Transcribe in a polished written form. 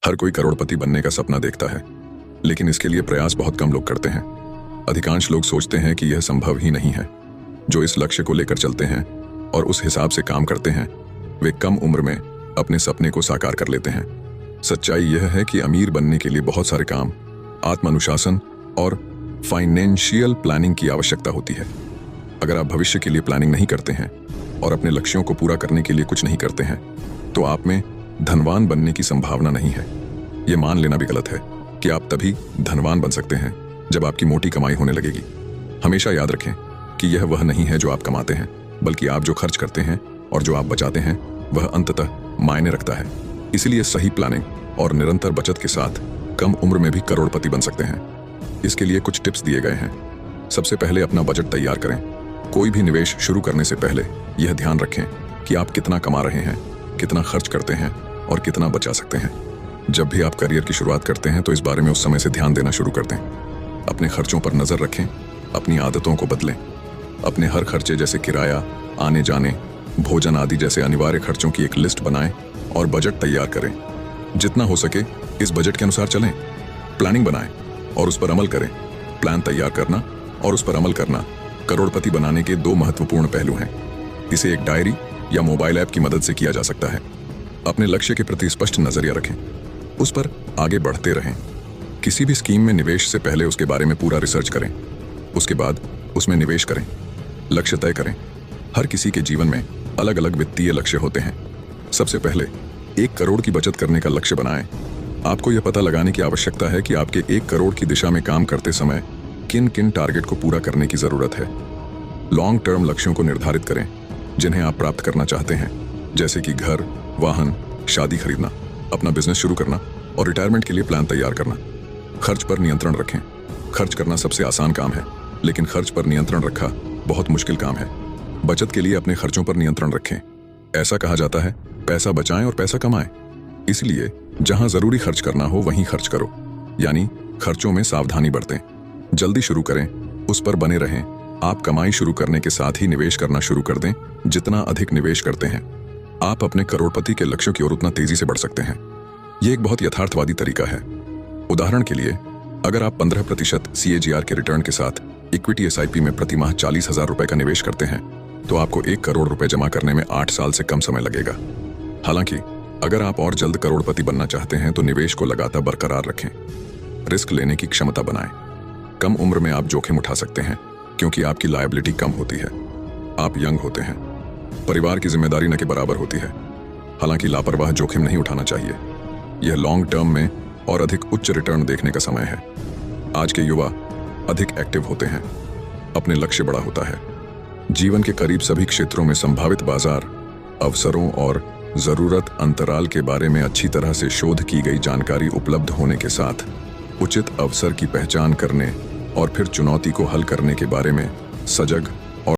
हर कोई करोड़पति बनने का सपना देखता है, लेकिन इसके लिए प्रयास बहुत कम लोग करते हैं। अधिकांश लोग सोचते हैं कि यह संभव ही नहीं है। जो इस लक्ष्य को लेकर चलते हैं और उस हिसाब से काम करते हैं, वे कम उम्र में अपने सपने को साकार कर लेते हैं। सच्चाई यह है कि अमीर बनने के लिए बहुत सारे काम, आत्मानुशासन और फाइनेंशियल प्लानिंग की आवश्यकता होती है। अगर आप भविष्य के लिए प्लानिंग नहीं करते हैं और अपने लक्ष्यों को पूरा करने के लिए कुछ नहीं करते हैं, तो आप में धनवान बनने की संभावना नहीं है। यह मान लेना भी गलत है कि आप तभी धनवान बन सकते हैं जब आपकी मोटी कमाई होने लगेगी। हमेशा याद रखें कि यह वह नहीं है जो आप कमाते हैं, बल्कि आप जो खर्च करते हैं और जो आप बचाते हैं, वह अंततः मायने रखता है। इसलिए सही प्लानिंग और निरंतर बचत के साथ कम उम्र में भी करोड़पति बन सकते हैं। इसके लिए कुछ टिप्स दिए गए हैं। सबसे पहले अपना बजट तैयार करें। कोई भी निवेश शुरू करने से पहले यह ध्यान रखें कि आप कितना कमा रहे हैं, कितना खर्च करते हैं और कितना बचा सकते हैं। जब भी आप करियर की शुरुआत करते हैं तो इस बारे में उस समय से ध्यान देना शुरू कर दें। अपने खर्चों पर नजर रखें, अपनी आदतों को बदलें। अपने हर खर्चे जैसे किराया, आने जाने, भोजन आदि जैसे अनिवार्य खर्चों की एक लिस्ट बनाएं और बजट तैयार करें। जितना हो सके इस बजट के अनुसार चलें। प्लानिंग बनाएं और उस पर अमल करें। प्लान तैयार करना और उस पर अमल करना करोड़पति बनाने के दो महत्वपूर्ण पहलू हैं। इसे एक डायरी या मोबाइल ऐप की मदद से किया जा सकता है। अपने लक्ष्य के प्रति स्पष्ट नजरिया रखें, उस पर आगे बढ़ते रहें। किसी भी स्कीम में निवेश से पहले उसके बारे में पूरा रिसर्च करें, उसके बाद उसमें निवेश करें। लक्ष्य तय करें। हर किसी के जीवन में अलग अलग वित्तीय लक्ष्य होते हैं। सबसे पहले 1 करोड़ की बचत करने का लक्ष्य बनाएं। आपको यह पता लगाने की आवश्यकता है कि आपके 1 करोड़ की दिशा में काम करते समय किन किन टारगेट को पूरा करने की जरूरत है। लॉन्ग टर्म लक्ष्यों को निर्धारित करें जिन्हें आप प्राप्त करना चाहते हैं, जैसे कि घर, वाहन, शादी खरीदना, अपना बिजनेस शुरू करना और रिटायरमेंट के लिए प्लान तैयार करना। खर्च पर नियंत्रण रखें। खर्च करना सबसे आसान काम है, लेकिन खर्च पर नियंत्रण रखा बहुत मुश्किल काम है। बचत के लिए अपने खर्चों पर नियंत्रण रखें। ऐसा कहा जाता है, पैसा बचाएं और पैसा कमाएं। इसलिए जहां जरूरी खर्च करना हो वहीं खर्च करो, यानी खर्चों में सावधानी बरतें। जल्दी शुरू करें, उस पर बने रहें। आप कमाई शुरू करने के साथ ही निवेश करना शुरू कर दें। जितना अधिक निवेश करते हैं, आप अपने करोड़पति के लक्ष्यों की ओर उतना तेजी से बढ़ सकते हैं। यह एक बहुत यथार्थवादी तरीका है। उदाहरण के लिए, अगर आप 15% CAGR के रिटर्न के साथ इक्विटी SIP में प्रति माह 40,000 रुपए का निवेश करते हैं, तो आपको 1 करोड़ रुपए जमा करने में 8 साल से कम समय लगेगा। हालांकि अगर आप और जल्द करोड़पति बनना चाहते हैं तो निवेश को लगातार बरकरार रखें। रिस्क लेने की क्षमता बनाएं। कम उम्र में आप जोखिम उठा सकते हैं क्योंकि आपकी लायबिलिटी कम होती है। आप यंग होते हैं, परिवार की जिम्मेदारी न के बराबर होती है। हालांकि लापरवाह जोखिम नहीं उठाना चाहिए। यह लॉन्ग टर्म में और अधिक उच्च रिटर्न देखने का समय है। आज के युवा अधिक एक्टिव होते हैं, अपने लक्ष्य बड़ा होता है। जीवन के करीब सभी क्षेत्रों में संभावित बाजार, अवसरों और जरूरत अंतराल के बारे में अच्छी तरह से शोध की गई जानकारी उपलब्ध होने के साथ उचित अवसर की पहचान करने और फिर चुनौती को हल करने के बारे में सजग